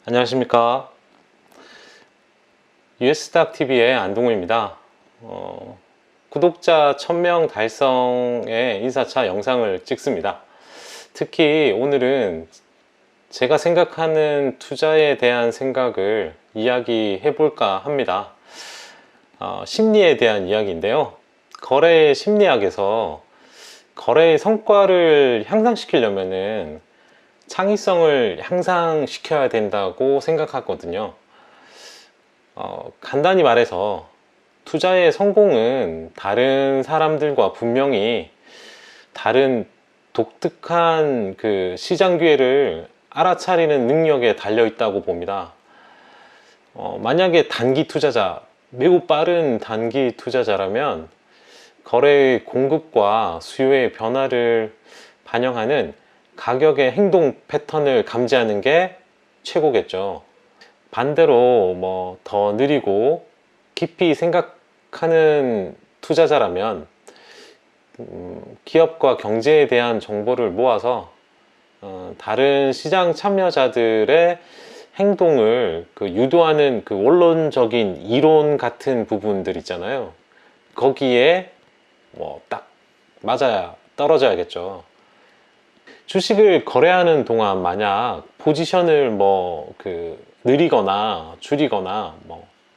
안녕하십니까. US닥TV의 안동우입니다. 구독자 1000명 달성의 인사차 영상을 찍습니다. 특히 오늘은 제가 생각하는 투자에 대한 생각을 이야기해 볼까 합니다. 심리에 대한 이야기인데요. 거래 심리학에서 거래의 성과를 향상시키려면은 창의성을 향상시켜야 된다고 생각하거든요. 간단히 말해서 투자의 성공은 다른 사람들과 분명히 다른 독특한 그 시장 기회를 알아차리는 능력에 달려 있다고 봅니다. 만약에 단기 투자자, 매우 빠른 단기 투자자라면 거래의 공급과 수요의 변화를 반영하는 가격의 행동 패턴을 감지하는 게 최고겠죠. 반대로 더 느리고 깊이 생각하는 투자자라면 기업과 경제에 대한 정보를 모아서 다른 시장 참여자들의 행동을 유도하는 그 원론적인 이론 같은 부분들 있잖아요. 거기에 딱 맞아야 떨어져야겠죠. 주식을 거래하는 동안 만약 포지션을 느리거나 줄이거나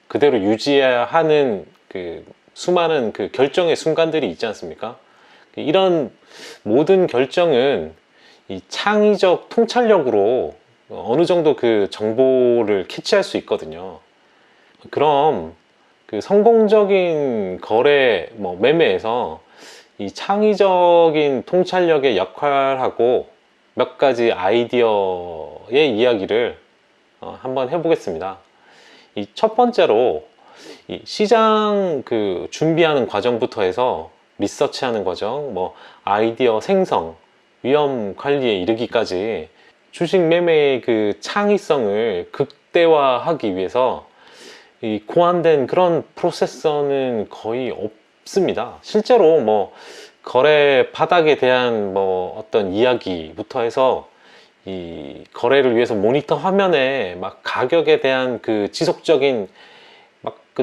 그대로 유지해야 하는 수많은 결정의 순간들이 있지 않습니까? 이런 모든 결정은 이 창의적 통찰력으로 어느 정도 그 정보를 캐치할 수 있거든요. 그럼 성공적인 거래 매매에서 이 창의적인 통찰력의 역할하고 몇 가지 아이디어의 이야기를 한번 해보겠습니다. 이 첫 번째로 이 시장 준비하는 과정부터 해서 리서치하는 과정, 아이디어 생성, 위험 관리에 이르기까지 주식 매매의 창의성을 극대화하기 위해서 이 고안된 그런 프로세서는 거의 없습니다. 실제로 거래 바닥에 대한 어떤 이야기부터 해서 이 거래를 위해서 모니터 화면에 가격에 대한 지속적인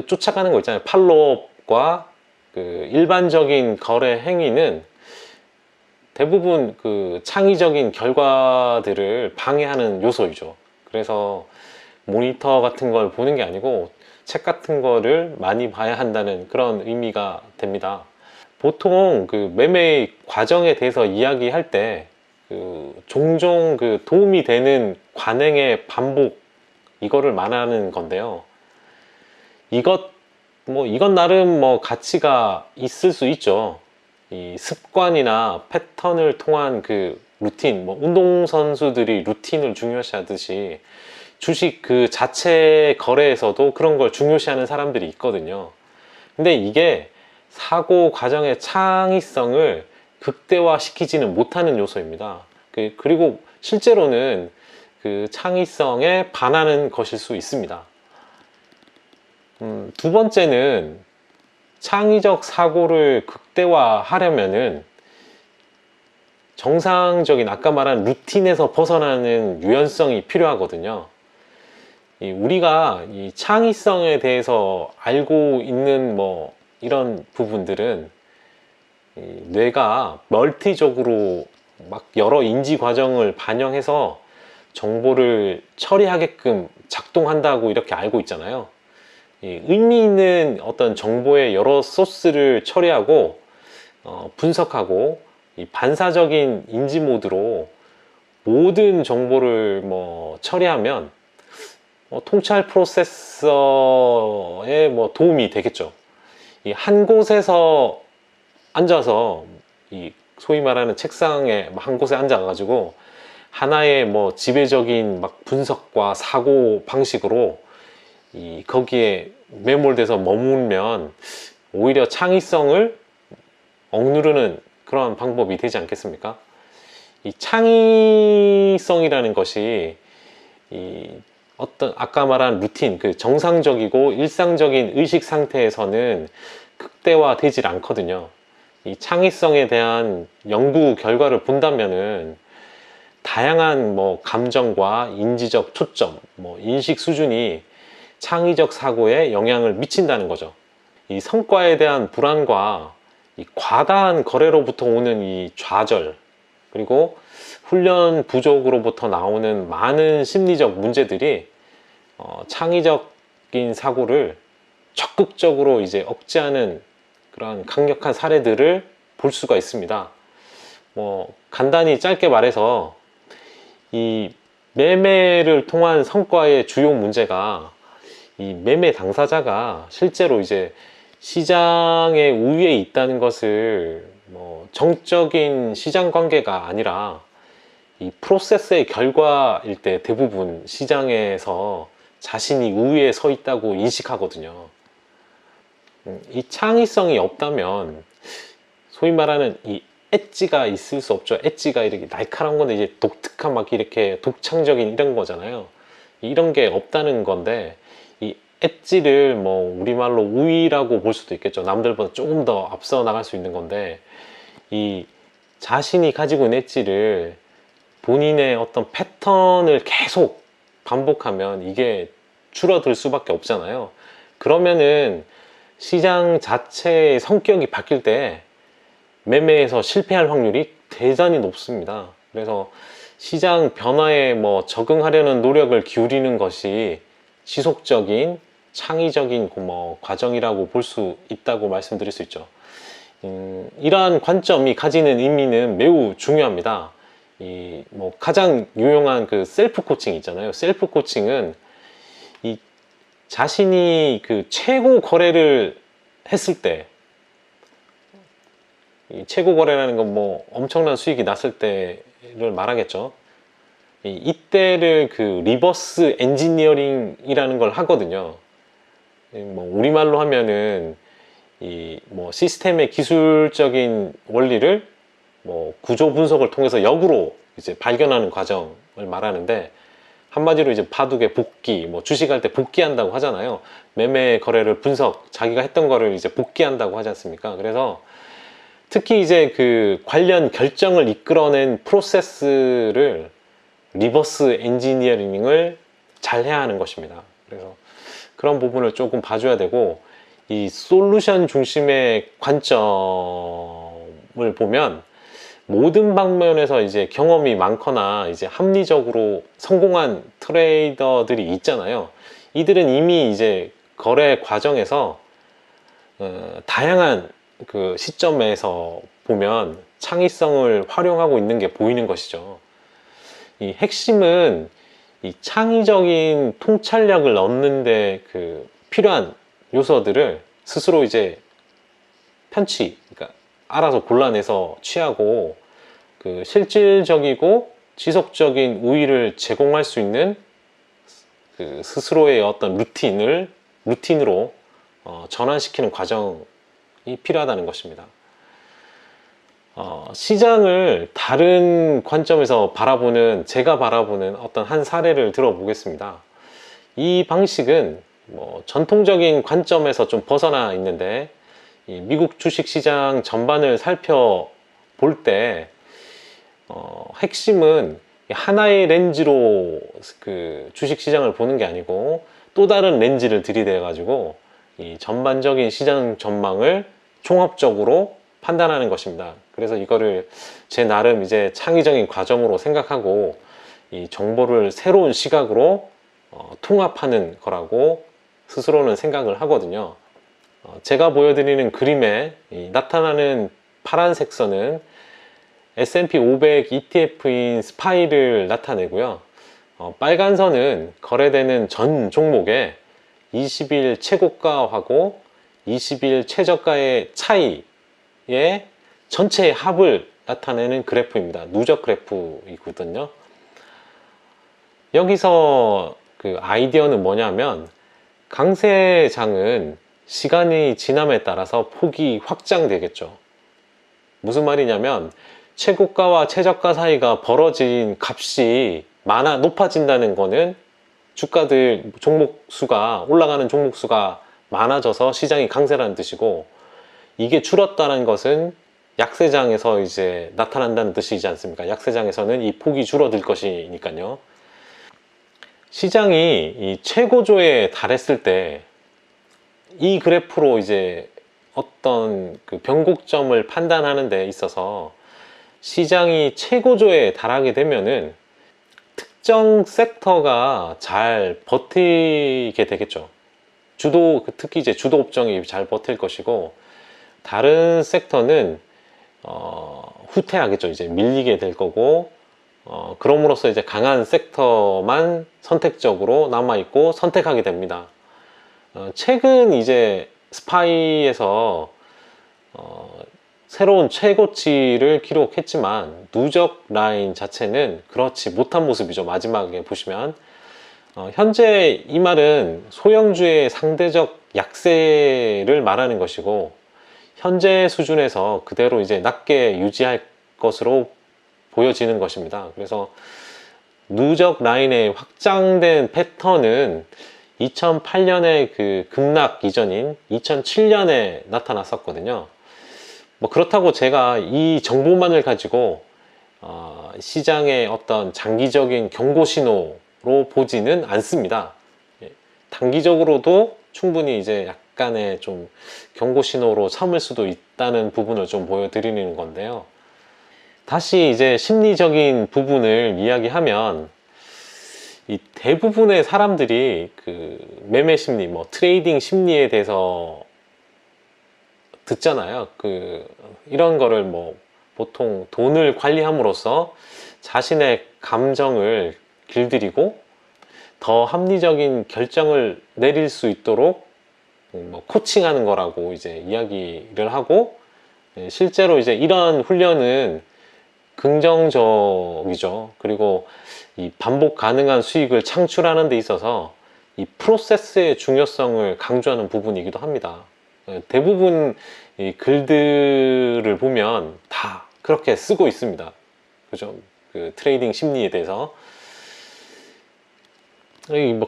쫓아가는 거 있잖아요. 팔로업과 일반적인 거래 행위는 대부분 창의적인 결과들을 방해하는 요소이죠. 그래서 모니터 같은 걸 보는 게 아니고 책 같은 거를 많이 봐야 한다는 그런 의미가 됩니다. 보통 매매 과정에 대해서 이야기할 때 종종 도움이 되는 관행의 반복, 이거를 말하는 건데요. 이것 나름 가치가 있을 수 있죠. 이 습관이나 패턴을 통한 루틴, 운동선수들이 루틴을 중요시 하듯이 주식 자체 거래에서도 그런 걸 중요시하는 사람들이 있거든요. 근데 이게 사고 과정의 창의성을 극대화시키지는 못하는 요소입니다. 그리고 실제로는 창의성에 반하는 것일 수 있습니다. 두 번째는 창의적 사고를 극대화하려면은 정상적인 아까 말한 루틴에서 벗어나는 유연성이 필요하거든요. 우리가 이 창의성에 대해서 알고 있는 이런 부분들은 뇌가 멀티적으로 여러 인지 과정을 반영해서 정보를 처리하게끔 작동한다고 이렇게 알고 있잖아요. 의미 있는 어떤 정보의 여러 소스를 처리하고 분석하고 이 반사적인 인지 모드로 모든 정보를 처리하면 통찰 프로세서에 도움이 되겠죠. 이 한 곳에서 앉아서 소위 말하는 책상에 한 곳에 앉아 가지고 하나의 지배적인 분석과 사고 방식으로 거기에 매몰돼서 머물면 오히려 창의성을 억누르는 그런 방법이 되지 않겠습니까? 이 창의성이라는 것이 어떤 아까 말한 루틴, 정상적이고 일상적인 의식 상태에서는 극대화되질 않거든요. 이 창의성에 대한 연구 결과를 본다면은 다양한 뭐 감정과 인지적 초점, 뭐 인식 수준이 창의적 사고에 영향을 미친다는 거죠. 이 성과에 대한 불안과 이 과다한 거래로부터 오는 이 좌절, 그리고 훈련 부족으로부터 나오는 많은 심리적 문제들이 창의적인 사고를 적극적으로 이제 억제하는 그런 강력한 사례들을 볼 수가 있습니다. 뭐 간단히 짧게 말해서 이 매매를 통한 성과의 주요 문제가 이 매매 당사자가 실제로 이제 시장의 우위에 있다는 것을 뭐 정적인 시장 관계가 아니라 이 프로세스의 결과일 때 대부분 시장에서 자신이 우위에 서 있다고 인식하거든요. 이 창의성이 없다면 소위 말하는 이 엣지가 있을 수 없죠. 엣지가 이렇게 날카로운 건데 이제 독특한 막 이렇게 독창적인 이런 거잖아요. 이런 게 없다는 건데 이 엣지를 뭐 우리말로 우위라고 볼 수도 있겠죠. 남들보다 조금 더 앞서 나갈 수 있는 건데 이 자신이 가지고 있는 엣지를 본인의 어떤 패턴을 계속 반복하면 이게 줄어들 수밖에 없잖아요. 그러면은 시장 자체의 성격이 바뀔 때 매매에서 실패할 확률이 대단히 높습니다. 그래서 시장 변화에 뭐 적응하려는 노력을 기울이는 것이 지속적인 창의적인 뭐 과정이라고 볼 수 있다고 말씀드릴 수 있죠. 이러한 관점이 가지는 의미는 매우 중요합니다. 이 뭐 가장 유용한 그 셀프 코칭 있잖아요. 셀프 코칭은 이 자신이 그 최고 거래를 했을 때, 이 최고 거래라는 건 뭐 엄청난 수익이 났을 때를 말하겠죠. 이때를 그 리버스 엔지니어링이라는 걸 하거든요. 뭐 우리말로 하면은 이 뭐 시스템의 기술적인 원리를 뭐 구조 분석을 통해서 역으로 이제 발견하는 과정을 말하는데, 한마디로 이제 바둑의 복귀, 뭐 주식할 때 복귀한다고 하잖아요. 매매 거래를 분석, 자기가 했던 거를 이제 복귀한다고 하지 않습니까? 그래서 특히 이제 그 관련 결정을 이끌어낸 프로세스를 리버스 엔지니어링을 잘 해야 하는 것입니다. 그래서 그런 부분을 조금 봐줘야 되고, 이 솔루션 중심의 관점을 보면 모든 방면에서 이제 경험이 많거나 이제 합리적으로 성공한 트레이더들이 있잖아요. 이들은 이미 이제 거래 과정에서 다양한 그 시점에서 보면 창의성을 활용하고 있는 게 보이는 것이죠. 이 핵심은 이 창의적인 통찰력을 얻는데 그 필요한 요소들을 스스로 이제 편취, 그러니까 알아서 골라내서 취하고 그 실질적이고 지속적인 우위를 제공할 수 있는 그 스스로의 어떤 루틴으로 전환시키는 과정이 필요하다는 것입니다. 시장을 다른 관점에서 제가 바라보는 어떤 한 사례를 들어보겠습니다. 이 방식은 뭐 전통적인 관점에서 좀 벗어나 있는데, 이 미국 주식시장 전반을 살펴볼 때 핵심은 하나의 렌즈로 그 주식시장을 보는 게 아니고 또 다른 렌즈를 들이대 가지고 이 전반적인 시장 전망을 종합적으로 판단하는 것입니다. 그래서 이거를 제 나름 이제 창의적인 과정으로 생각하고 이 정보를 새로운 시각으로 통합하는 거라고 스스로는 생각을 하거든요. 제가 보여드리는 그림에 나타나는 파란색 선은 S&P 500 ETF인 스파이를 나타내고요. 빨간 선은 거래되는 전 종목의 20일 최고가하고 20일 최저가의 차이의 전체의 합을 나타내는 그래프입니다. 누적 그래프이거든요. 여기서 그 아이디어는 뭐냐면, 강세장은 시간이 지남에 따라서 폭이 확장되겠죠. 무슨 말이냐면, 최고가와 최저가 사이가 벌어진 값이 높아진다는 거는 주가들 종목 수가, 올라가는 종목 수가 많아져서 시장이 강세라는 뜻이고, 이게 줄었다는 것은 약세장에서 이제 나타난다는 뜻이지 않습니까? 약세장에서는 이 폭이 줄어들 것이니까요. 시장이 이 최고조에 달했을 때 이 그래프로 이제 어떤 그 변곡점을 판단하는 데 있어서 시장이 최고조에 달하게 되면은 특정 섹터가 잘 버티게 되겠죠. 특히 이제 주도 업종이 잘 버틸 것이고, 다른 섹터는 후퇴하겠죠. 이제 밀리게 될 거고, 그럼으로써 이제 강한 섹터만 선택적으로 남아있고 선택하게 됩니다. 최근 이제 스파이에서 새로운 최고치를 기록했지만 누적 라인 자체는 그렇지 못한 모습이죠. 마지막에 보시면 현재 이 말은 소형주의 상대적 약세를 말하는 것이고, 현재 수준에서 그대로 이제 낮게 유지할 것으로 보여지는 것입니다. 그래서 누적 라인의 확장된 패턴은 2008년에 그 급락 이전인 2007년에 나타났었거든요. 뭐 그렇다고 제가 이 정보만을 가지고 시장의 어떤 장기적인 경고 신호로 보지는 않습니다. 예, 단기적으로도 충분히 이제 약간의 좀 경고 신호로 삼을 수도 있다는 부분을 좀 보여드리는 건데요. 다시 이제 심리적인 부분을 이야기하면, 이 대부분의 사람들이 그 매매 심리, 뭐 트레이딩 심리에 대해서 듣잖아요. 이런 거를 뭐 보통 돈을 관리함으로써 자신의 감정을 길들이고 더 합리적인 결정을 내릴 수 있도록 뭐 코칭하는 거라고 이제 이야기를 하고, 실제로 이제 이런 훈련은 긍정적이죠. 그리고 이 반복 가능한 수익을 창출하는 데 있어서 이 프로세스의 중요성을 강조하는 부분이기도 합니다. 대부분 이 글들을 보면 다 그렇게 쓰고 있습니다. 그죠? 그 트레이딩 심리에 대해서.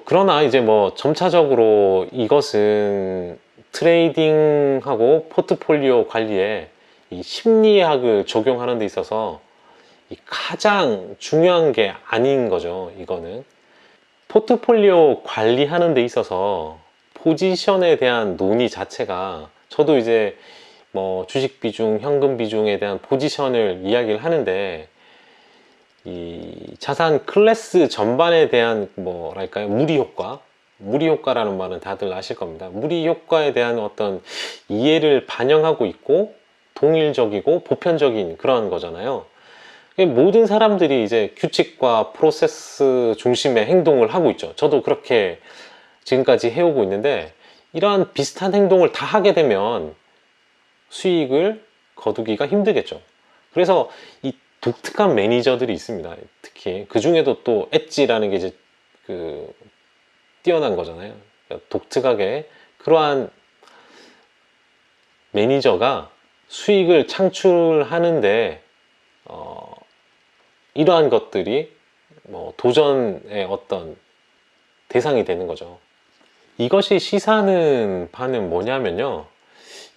그러나 이제 뭐 점차적으로 이것은 트레이딩하고 포트폴리오 관리에 이 심리학을 적용하는 데 있어서 가장 중요한 게 아닌 거죠. 이거는 포트폴리오 관리하는 데 있어서 포지션에 대한 논의 자체가, 저도 이제 뭐 주식 비중, 현금 비중에 대한 포지션을 이야기를 하는데, 이 자산 클래스 전반에 대한 뭐랄까요, 무리 효과라는 말은 다들 아실 겁니다. 무리 효과에 대한 어떤 이해를 반영하고 있고 동일적이고 보편적인 그런 거잖아요. 모든 사람들이 이제 규칙과 프로세스 중심의 행동을 하고 있죠. 저도 그렇게 지금까지 해오고 있는데, 이러한 비슷한 행동을 다 하게 되면 수익을 거두기가 힘들겠죠. 그래서 이 독특한 매니저들이 있습니다. 특히 그 중에도 또 엣지라는 게 이제 뛰어난 거잖아요. 그러니까 독특하게 그러한 매니저가 수익을 창출하는데 이러한 것들이 뭐 도전의 어떤 대상이 되는 거죠. 이것이 시사하는 바는 뭐냐면요,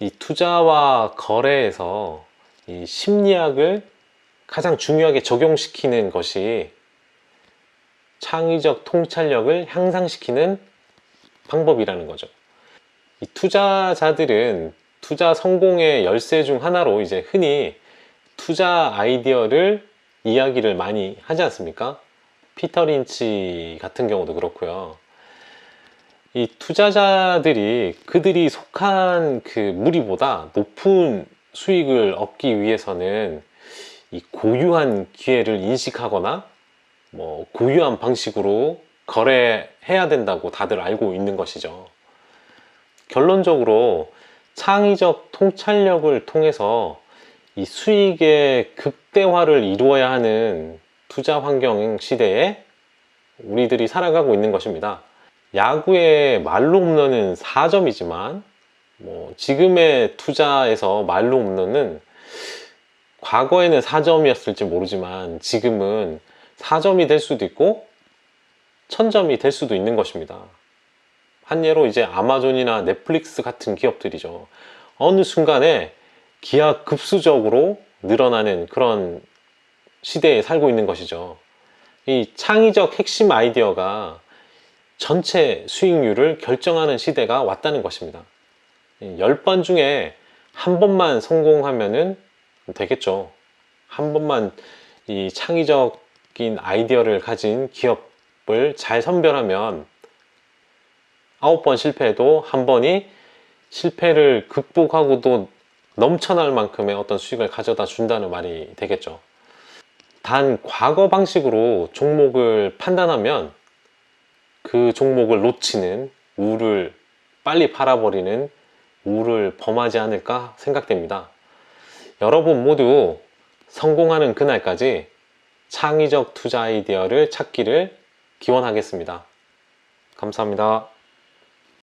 이 투자와 거래에서 이 심리학을 가장 중요하게 적용시키는 것이 창의적 통찰력을 향상시키는 방법이라는 거죠. 이 투자자들은 투자 성공의 열쇠 중 하나로 이제 흔히 투자 아이디어를 이야기를 많이 하지 않습니까? 피터 린치 같은 경우도 그렇고요. 이 투자자들이 그들이 속한 그 무리보다 높은 수익을 얻기 위해서는 이 고유한 기회를 인식하거나 뭐 고유한 방식으로 거래해야 된다고 다들 알고 있는 것이죠. 결론적으로 창의적 통찰력을 통해서 이 수익의 극대화를 이루어야 하는 투자 환경 시대에 우리들이 살아가고 있는 것입니다. 야구의 말로 홈런은 4점이지만 뭐 지금의 투자에서 말로 홈런은 과거에는 4점이었을지 모르지만 지금은 4점이 될 수도 있고 1000점이 될 수도 있는 것입니다. 한 예로 이제 아마존이나 넷플릭스 같은 기업들이죠. 어느 순간에 기하급수적으로 늘어나는 그런 시대에 살고 있는 것이죠. 이 창의적 핵심 아이디어가 전체 수익률을 결정하는 시대가 왔다는 것입니다. 10번 중에 한 번만 성공하면은 되겠죠. 한 번만 이 창의적인 아이디어를 가진 기업을 잘 선별하면 9번 실패해도 한 번이 실패를 극복하고도 넘쳐날 만큼의 어떤 수익을 가져다 준다는 말이 되겠죠. 단 과거 방식으로 종목을 판단하면 그 종목을 놓치는 우를 빨리 팔아버리는 우를 범하지 않을까 생각됩니다. 여러분 모두 성공하는 그날까지 창의적 투자 아이디어를 찾기를 기원하겠습니다. 감사합니다.